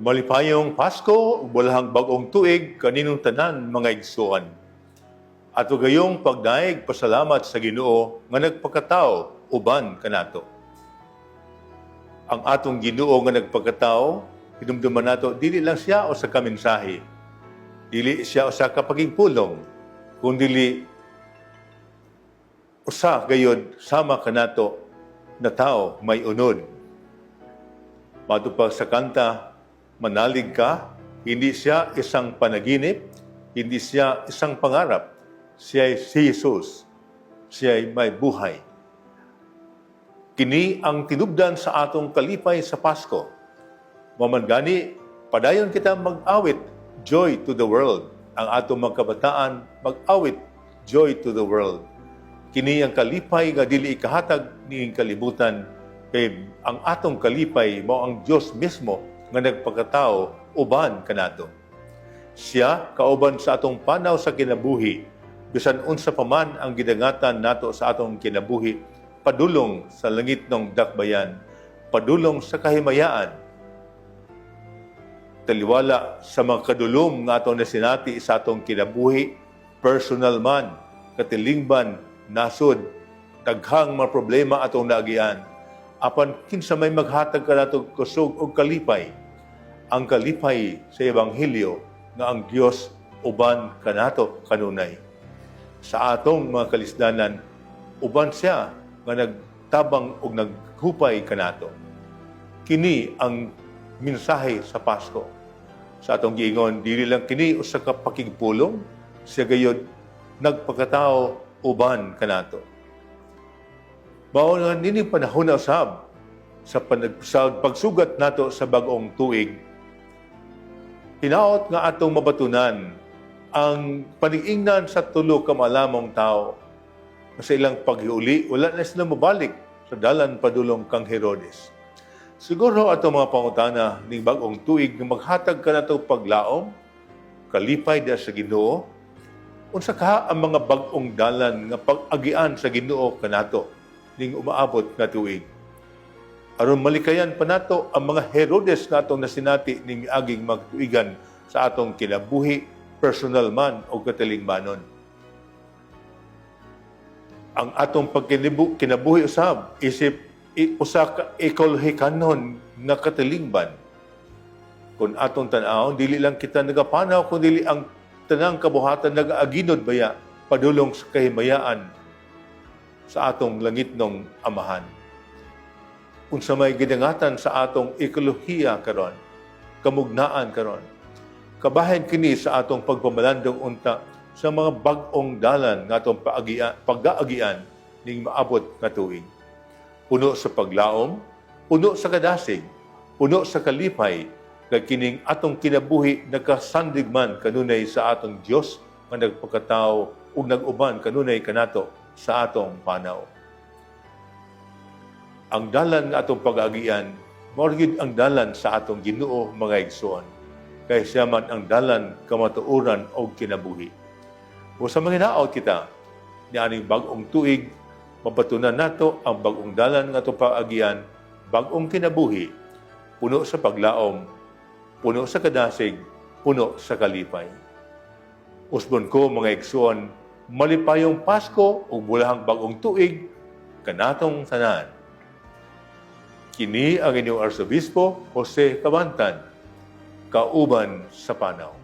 Malipayong Pasko, bulahang bagong tuig, kaninong tanan mga igsuon. At gayong pagdaig pasalamat sa Ginoo nga nagpakatao uban kanato. Ang atong Ginoo nga nagpakatao, hinumduman nato dili lang siya o sa kaminsahe. Dili siya o sa kapagigpulong, kundi usa gayud sama kanato na tao may unod. Matupag sa kanta, manalig ka, hindi siya isang panaginip, hindi siya isang pangarap. Siya ay si Jesus. Siya ay may buhay. Kini ang tinubdan sa atong kalipay sa Pasko. Mamangani, padayon kita mag-awit, joy to the world. Ang atong magkabataan, mag-awit, joy to the world. Kini ang kalipay nga dili ikahatag niing kalibutan, kay ang atong kalipay mao ang Dios mismo nga nagpakatao uban kanato. Siya kauban sa atong panaw sa kinabuhi, bisan unsa pa man ang gidangatan nato sa atong kinabuhi, padulong sa langit ng dakbayan, padulong sa kahimayaan. Taliwala sa mga kadulom nga atong nasinati sa atong kinabuhi, personal man, katilingban, nasod, daghang mga problema atong naagian. Apan kinsa may maghatag kanato kusog og kalipay. Ang kalipay sa Ebanghelyo nga ang Dios uban kanato kanunay. Sa atong mga kalisdanan, uban siya nga nagtabang o naghupay kanato. Kini ang mensahe sa Pasko. Sa atong giingon, dili lang kini usa ka pakigpulong, siya gayud nagpakatao uban kanato. Mao nga nini panahon na usab sa pagsugat nato sa bag-ong tuig. Hinaot nga atong mabatunan ang panig-ingnan sa tulo ka malamong tao. Sa ilang paghiuli, wala na sila mabalik sa dalan padulong kang Herodes. Siguro atong mga pangutana ning bag-ong tuig nga maghatag ka na ito paglaom, kalipay da sa Ginoo, unsa ka ang mga bag-ong dalan nga pag-agian sa Ginoo kanato ning umaabot nga tuig. Aron malikayan pa nato ang mga Herodes nga atong nasinati ning miaging magtuigan sa atong kinabuhi, personal man o katilingbanon. Ang atong kinabuhi usab isip usa ka ekologikanon nga katilingban. Kung atong tan-aw, dili lang kita nagapanaw kundi ang tanang kabuhatan nagaaginod baya padulong sa kahimayaan sa atong langitnong amahan. Unsa may gidangatan sa atong ekolohiya karon, kamugnaan karon, kabahin kini sa atong pagpamalandong unta sa mga bag-ong dalan nga atong pag-aagian ning maabot nga tuig. Puno sa paglaom, puno sa kadasig, puno sa kalipay, kay kining atong kinabuhi nagkasandig man kanunay sa atong Dios nga nagpakatao ug nag-uban kanunay kanato sa atong panaw. Ang dalan nga atong pag-aagian, mao gyud ang dalan sa atong Ginoo mga igsoon. Kay siya man ang dalan kamatuoran o kinabuhi. O sa mga hinaot kita, ni aning bag-ong tuig, mabatunan nato ang bag-ong dalan nga itong pag-agian, bag-ong kinabuhi, puno sa paglaom, puno sa kadasig, puno sa kalipay. Usbon ko mga igsoon, malipayong Pasko o bulahang bag-ong tuig, kanatong tanan. Kini ang inyong Arsobispo, Jose Cabantan, kauban sa panaw.